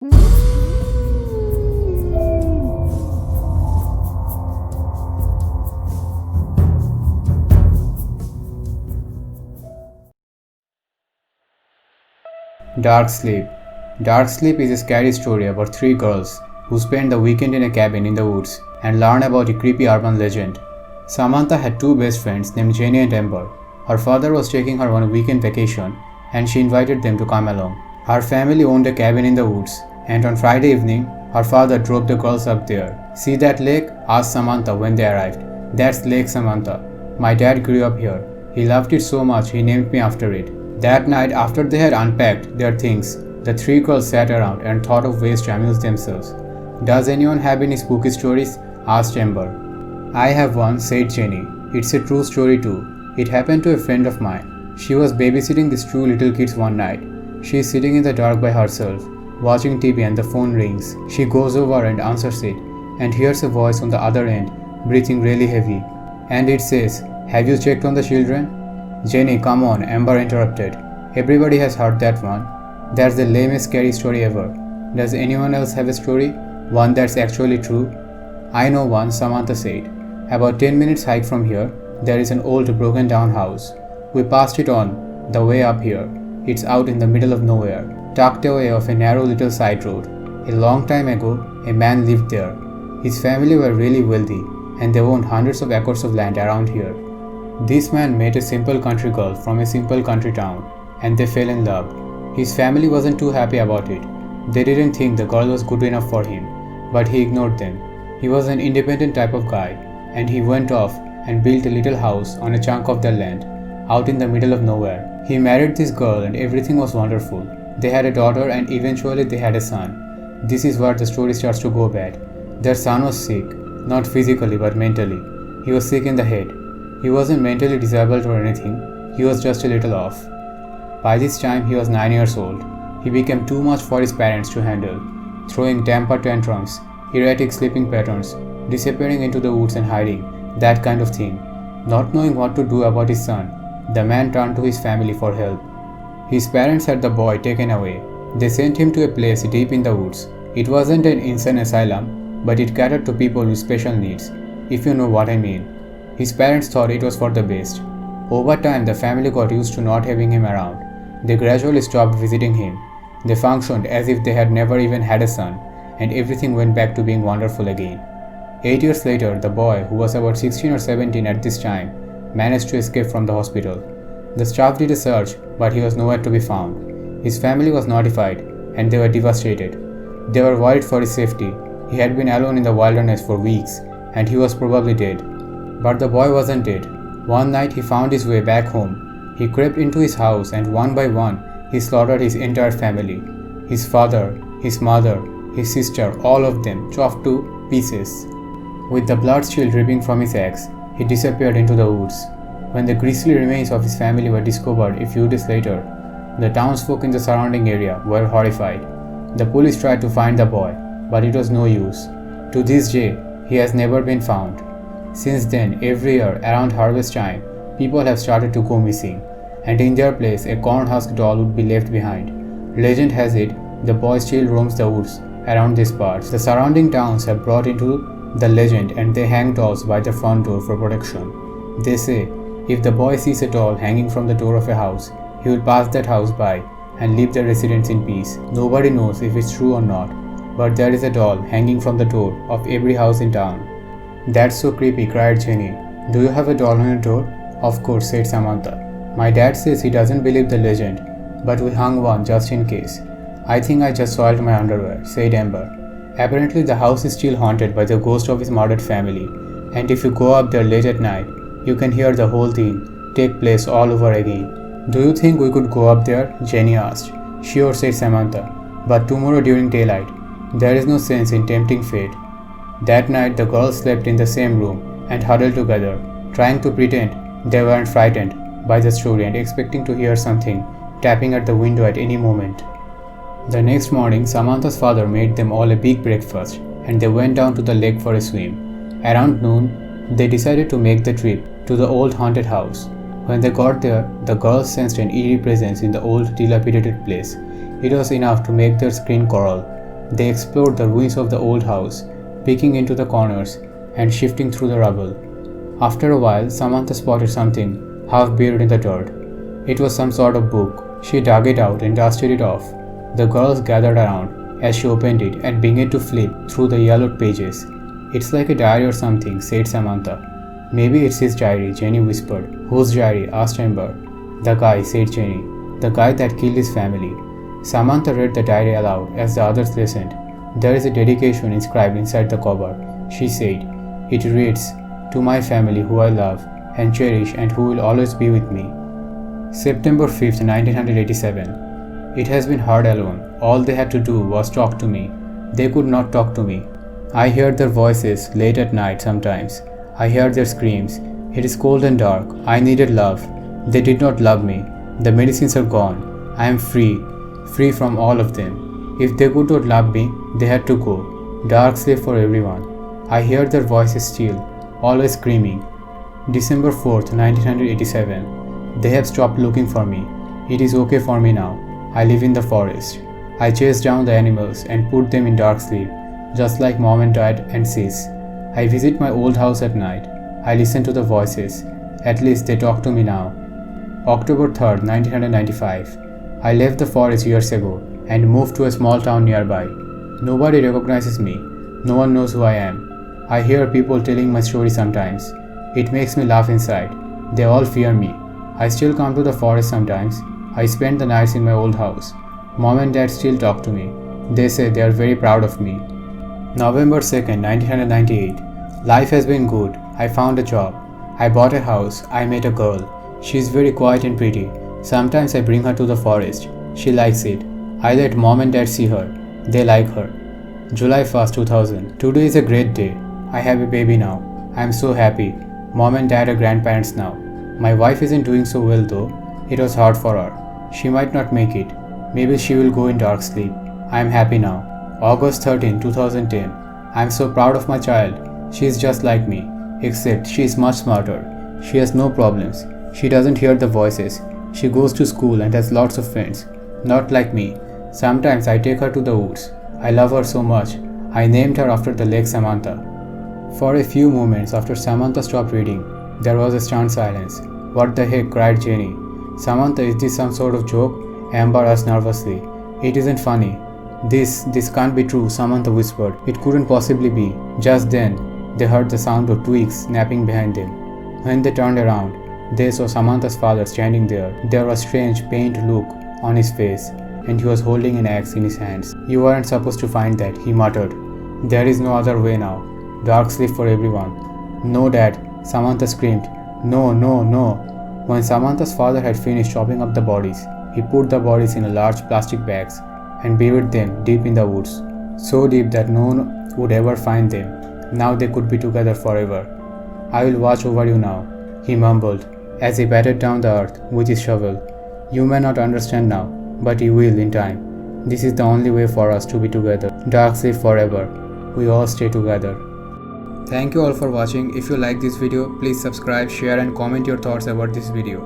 Dark Sleep. Dark Sleep is a scary story about three girls who spend the weekend in a cabin in the woods and learn about a creepy urban legend. Samantha had two best friends named Jenny and Amber. Her father was taking her on a weekend vacation and she invited them to come along. Her family owned a cabin in the woods, and on Friday evening, her father drove the girls up there. "See that lake?" asked Samantha when they arrived. "That's Lake Samantha. My dad grew up here. He loved it so much he named me after it." That night, after they had unpacked their things, the three girls sat around and thought of ways to amuse themselves. "Does anyone have any spooky stories?" asked Amber. "I have one," said Jenny. "It's a true story too. It happened to a friend of mine. She was babysitting these two little kids one night. She is sitting in the dark by herself, watching TV, and the phone rings. She goes over and answers it, and hears a voice on the other end, breathing really heavy. And it says, 'Have you checked on the children?'" "Jenny, come on," Amber interrupted. "Everybody has heard that one. That's the lamest scary story ever. Does anyone else have a story? One that's actually true?" "I know one," Samantha said. "About 10 minutes hike from here, there is an old broken down house. We passed it on the way up here. It's out in the middle of nowhere, tucked away off a narrow little side road. A long time ago, a man lived there. His family were really wealthy, and they owned hundreds of acres of land around here. This man met a simple country girl from a simple country town, and they fell in love. His family wasn't too happy about it. They didn't think the girl was good enough for him, but he ignored them. He was an independent type of guy, and he went off and built a little house on a chunk of their land, out in the middle of nowhere. He married this girl and everything was wonderful. They had a daughter and eventually they had a son. This is where the story starts to go bad. Their son was sick, not physically but mentally. He was sick in the head. He wasn't mentally disabled or anything, he was just a little off. By this time he was 9 years old. He became too much for his parents to handle, throwing temper tantrums, erratic sleeping patterns, disappearing into the woods and hiding, that kind of thing. Not knowing what to do about his son, the man turned to his family for help. His parents had the boy taken away. They sent him to a place deep in the woods. It wasn't an insane asylum, but it catered to people with special needs, if you know what I mean. His parents thought it was for the best. Over time, the family got used to not having him around. They gradually stopped visiting him. They functioned as if they had never even had a son, and everything went back to being wonderful again. 8 years later, the boy, who was about 16 or 17 at this time, managed to escape from the hospital. The staff did a search, but he was nowhere to be found. His family was notified, and they were devastated. They were worried for his safety. He had been alone in the wilderness for weeks, and he was probably dead. But the boy wasn't dead. One night he found his way back home. He crept into his house and one by one he slaughtered his entire family. His father, his mother, his sister, all of them chopped to pieces. With the blood still dripping from his axe, he disappeared into the woods. When the grisly remains of his family were discovered a few days later, the townsfolk in the surrounding area were horrified. The police tried to find the boy, but it was no use. To this day, he has never been found. Since then, every year around harvest time, people have started to go missing, and in their place a corn husk doll would be left behind. Legend has it, the boy still roams the woods around these parts. The surrounding towns have brought into the legend and they hang dolls by the front door for protection. They say, if the boy sees a doll hanging from the door of a house, he will pass that house by and leave the residents in peace. Nobody knows if it's true or not, but there is a doll hanging from the door of every house in town. "That's so creepy," cried Jenny. "Do you have a doll on your door?" "Of course," said Samantha. "My dad says he doesn't believe the legend, but we hung one just in case." "I think I just soiled my underwear," said Amber. "Apparently the house is still haunted by the ghost of his murdered family, and if you go up there late at night, you can hear the whole thing take place all over again." "Do you think we could go up there?" Jenny asked. "Sure," said Samantha, "but tomorrow during daylight. There is no sense in tempting fate." That night the girls slept in the same room and huddled together, trying to pretend they weren't frightened by the story and expecting to hear something tapping at the window at any moment. The next morning, Samantha's father made them all a big breakfast, and they went down to the lake for a swim. Around noon, they decided to make the trip to the old haunted house. When they got there, the girls sensed an eerie presence in the old dilapidated place. It was enough to make their skin crawl. They explored the ruins of the old house, peeking into the corners and shifting through the rubble. After a while, Samantha spotted something half buried in the dirt. It was some sort of book. She dug it out and dusted it off. The girls gathered around as she opened it and began to flip through the yellowed pages. "It's like a diary or something," said Samantha. "Maybe it's his diary," Jenny whispered. "Whose diary?" asked Amber. "The guy," said Jenny. "The guy that killed his family." Samantha read the diary aloud as the others listened. "There is a dedication inscribed inside the cover," she said. "It reads, 'To my family who I love and cherish and who will always be with me.'" September 5th, 1987. "It has been hard alone. All they had to do was talk to me. They could not talk to me. I hear their voices late at night sometimes. I hear their screams. It is cold and dark. I needed love. They did not love me. The medicines are gone. I am free from all of them. If they could not love me, they had to go. Dark sleep for everyone. I hear their voices still, always screaming." December 4th, 1987. "They have stopped looking for me. It is okay for me now. I live in the forest. I chase down the animals and put them in dark sleep, just like mom and dad and sis. I visit my old house at night. I listen to the voices. At least they talk to me now." October 3rd, 1995. "I left the forest years ago and moved to a small town nearby. Nobody recognizes me. No one knows who I am. I hear people telling my story sometimes. It makes me laugh inside. They all fear me. I still come to the forest sometimes. I spend the nights in my old house. Mom and dad still talk to me. They say they are very proud of me." November 2nd, 1998. "Life has been good. I found a job. I bought a house. I met a girl. She is very quiet and pretty. Sometimes I bring her to the forest. She likes it. I let mom and dad see her. They like her." July 1st, 2000. "Today is a great day. I have a baby now. I am so happy. Mom and dad are grandparents now. My wife isn't doing so well though. It was hard for her. She might not make it. Maybe she will go in dark sleep. I am happy now." August 13, 2010. "I am so proud of my child. She is just like me, except she is much smarter. She has no problems. She doesn't hear the voices. She goes to school and has lots of friends. Not like me. Sometimes I take her to the woods. I love her so much. I named her after the lake Samantha." For a few moments after Samantha stopped reading, there was a stunned silence. "What the heck?" cried Jenny. "Samantha, is this some sort of joke?" Amber asked nervously. "It isn't funny. This can't be true," Samantha whispered. "It couldn't possibly be." Just then, they heard the sound of twigs snapping behind them. When they turned around, they saw Samantha's father standing there. There was a strange, pained look on his face, and he was holding an axe in his hands. "You weren't supposed to find that," he muttered. "There is no other way now. Dark sleep for everyone." "No, Dad," Samantha screamed. "No, no, no." When Samantha's father had finished chopping up the bodies, he put the bodies in large plastic bags and buried them deep in the woods, so deep that no one would ever find them. Now they could be together forever. "I will watch over you now," he mumbled as he patted down the earth with his shovel. "You may not understand now, but you will in time. This is the only way for us to be together. Dark sleep forever. We all stay together." Thank you all for watching. If you like this video, please subscribe, share and comment your thoughts about this video.